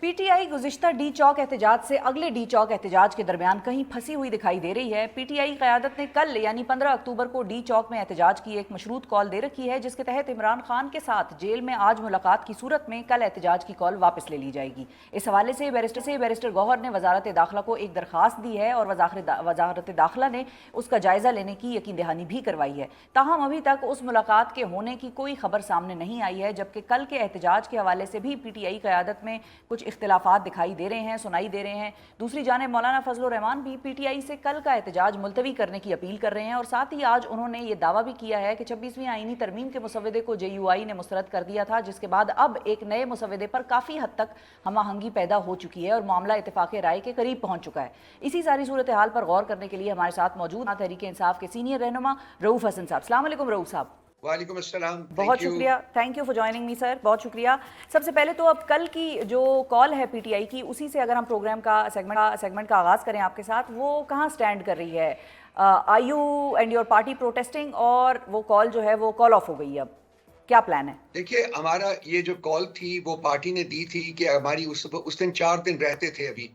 P T I गुज़िश्ता D चौक एहतजाज से अगले डी चौक एहतजाज के दरमियान कहीं फंसी हुई दिखाई दे रही है। पी टी आई क़यादत ने कल यानी 15 अक्टूबर को डी चौक में एहतजाज की एक मशरूत कॉल दे रखी है, जिसके तहत इमरान खान के साथ जेल में आज मुलाकात की सूरत में कल एहतजाज की कॉल वापस ले ली जाएगी। इस हवाले से बैरिस्टर गौहर ने वजारत दाखिला को एक दरख्वास्त दी है और वजारत दाखिला ने उसका जायज़ा लेने की यकीन दहानी भी करवाई है। ताहम अभी तक उस मुलाकात के होने की कोई खबर सामने नहीं आई है, जबकि कल के एहतजाज के हवाले से भी पी टी आई क़यादत में कुछ इख्तिलाफात दिखाई दे रहे हैं, सुनाई दे रहे हैं। दूसरी जानिब मौलाना फजलुर रहमान भी पी टी आई से कल का एहतजाज मुलतवी करने की अपील कर रहे हैं और साथ ही आज उन्होंने ये दावा भी किया है कि 26वीं आईनी तरमीम के मुसवदे को JUI ने मुस्तरद कर दिया था, जिसके बाद अब एक नए मुसवदे पर काफ़ी हद तक हमाहंगी पैदा हो चुकी है और मामला इत्तेफाक राय के करीब पहुंच चुका है। इसी सारी सूरत हाल पर गौर करने के लिए हमारे साथ मौजूद तहरीक इंसाफ के सीनियर रहनुमा रऊफ हसन साहब। अस्सलाम वालेकुम रऊफ साहब। वालेकुम अस्सलाम। बहुत शुक्रिया, thank you for joining me sir, बहुत शुक्रिया। सबसे पहले तो अब कल की जो कॉल है पीटीआई की, उसी से अगर हम प्रोग्राम का सेगमेंट का आगाज़ करें आपके साथ, वो कहाँ स्टैंड कर रही है? Are you and your party protesting और वो कॉल जो है वो कॉल ऑफ हो गई है, अब क्या प्लान है? देखिए, हमारा ये जो कॉल थी वो पार्टी ने दी थी कि हमारी उस दिन 4 दिन रहते थे अभी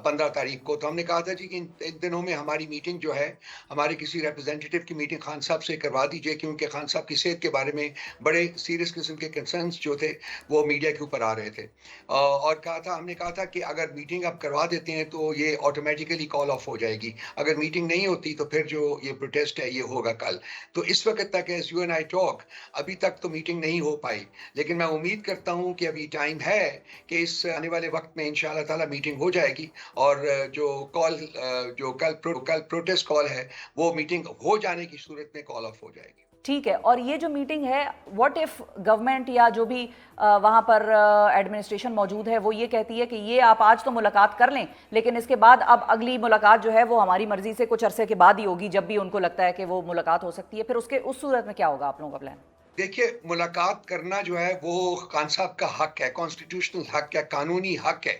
15 तारीख को, तो हमने कहा था जी कि इन दिनों में हमारी मीटिंग जो है, हमारे किसी रिप्रेजेंटेटिव की मीटिंग खान साहब से करवा दीजिए, क्योंकि खान साहब की सेहत के बारे में बड़े सीरियस किस्म के कंसर्न्स जो थे वो मीडिया के ऊपर आ रहे थे। और हमने कहा था कि अगर मीटिंग आप करवा देते हैं तो ये ऑटोमेटिकली कॉल ऑफ हो जाएगी, अगर मीटिंग नहीं होती तो फिर जो ये प्रोटेस्ट है ये होगा कल। तो इस वक्त तक as you and I talk अभी तक तो मीटिंग नहीं हो पाई, लेकिन मैं उम्मीद करता हूं कि अभी टाइम है कि इस आने वाले वक्त में इंशाअल्लाह ताला मीटिंग हो जाएगी और जो कल प्रोटेस्ट कॉल है वो मीटिंग हो जाने की सूरत में कॉल ऑफ हो जाएगी। ठीक है। और ये जो मीटिंग है, व्हाट इफ गवर्नमेंट या जो भी वहाँ पर एडमिनिस्ट्रेशन मौजूद है वो ये कहती है कि ये आप आज तो मुलाकात कर लें, लेकिन इसके बाद अब अगली मुलाकात जो है वो हमारी मर्जी से कुछ अरसे के बाद ही होगी, जब भी उनको लगता है कि वो मुलाकात हो सकती है, फिर उस सूरत में क्या होगा आप लोगों का प्लान? देखिए, मुलाकात करना जो है वो खान साहब का हक है, कॉन्स्टिट्यूशनल हक है, कानूनी हक है।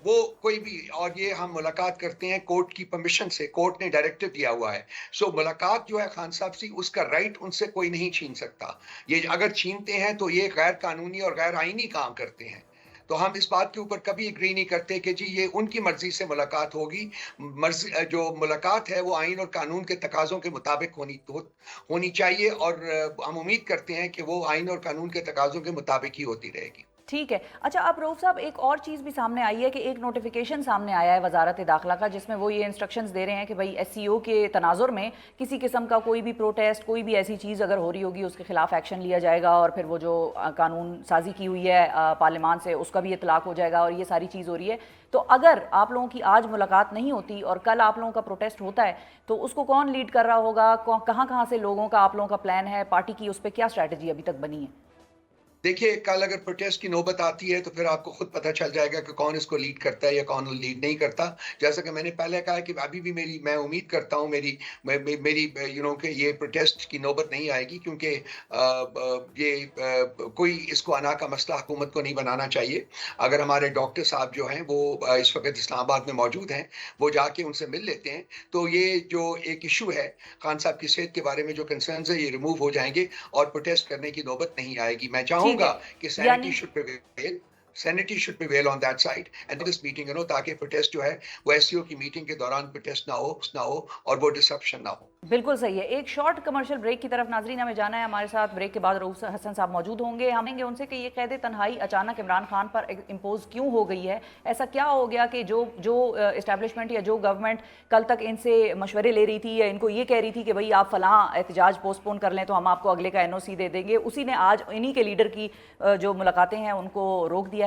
वो कोई भी, और ये हम मुलाकात करते हैं कोर्ट की परमिशन से, कोर्ट ने डायरेक्टिव दिया हुआ है। सो मुलाकात जो है खान साहब से, उसका राइट उनसे कोई नहीं छीन सकता। ये अगर छीनते हैं तो ये गैर कानूनी और गैर आईनी काम करते हैं। तो हम इस बात के ऊपर कभी एग्री नहीं करते कि जी ये उनकी मर्जी से मुलाकात होगी। जो मुलाकात है वो आइन और कानून के तकाज़ों के मुताबिक होनी चाहिए, और हम उम्मीद करते हैं कि वो आइन और कानून के तकाज़ों के मुताबिक ही होती रहेगी। ठीक है। अच्छा, अब रऊफ साहब, एक और चीज़ भी सामने आई है कि एक नोटिफिकेशन सामने आया है वजारत दाखिला का, जिसमें वो ये इंस्ट्रक्शंस दे रहे हैं कि भाई SCO के तनाजुर में किसी किस्म का कोई भी प्रोटेस्ट, कोई भी ऐसी चीज़ अगर हो रही होगी उसके खिलाफ एक्शन लिया जाएगा, और फिर वो जो कानून साजी की हुई है पार्लियामान से उसका भी इतलाक हो जाएगा, और ये सारी चीज़ हो रही है। तो अगर आप लोगों की आज मुलाकात नहीं होती और कल आप लोगों का प्रोटेस्ट होता है, तो उसको कौन लीड कर रहा होगा? कहाँ से लोगों का आप लोगों का प्लान है? पार्टी की उस पर क्या स्ट्रैटेजी अभी तक बनी है? देखिए, कल अगर प्रोटेस्ट की नौबत आती है तो फिर आपको खुद पता चल जाएगा कि कौन इसको लीड करता है या कौन लीड नहीं करता। जैसा कि मैंने पहले कहा कि अभी भी मैं उम्मीद करता हूँ मेरी कि ये प्रोटेस्ट की नौबत नहीं आएगी, क्योंकि कोई इसको अना का मसला हुकूमत को नहीं बनाना चाहिए। अगर हमारे डॉक्टर साहब जो हैं वो इस वक्त इस्लामाबाद में मौजूद हैं, वो जाके उनसे मिल लेते हैं, तो ये जो एक इशू है खान साहब की सेहत के बारे में जो कंसर्न्स है ये रिमूव हो जाएंगे और प्रोटेस्ट करने की नौबत नहीं आएगी। मैं चाहूँगा कि sanity should prevail on that side and this meeting, ताकि प्रोटेस्ट जो है वो SCO की मीटिंग के दौरान प्रोटेस्ट ना हो और वो डिसरप्शन ना हो। बिल्कुल सही है। एक शॉर्ट कमर्शियल ब्रेक की तरफ नाजरीन हमें जाना है। हमारे साथ ब्रेक के बाद रऊफ हसन साहब मौजूद होंगे। हम कहेंगे उनसे कि ये कैद तन्हाई अचानक इमरान खान पर इम्पोज क्यों हो गई है? ऐसा क्या हो गया कि जो इस्टेब्लिशमेंट या जो गवर्नमेंट कल तक इनसे मशवरे ले रही थी या इनको ये कह रही थी कि भाई आप फलां एहतजाज पोस्टपोन कर लें तो हम आपको अगले का NOC दे देंगे, उसी ने आज इन्हीं के लीडर की जो मुलाकातें हैं उनको रोक दिया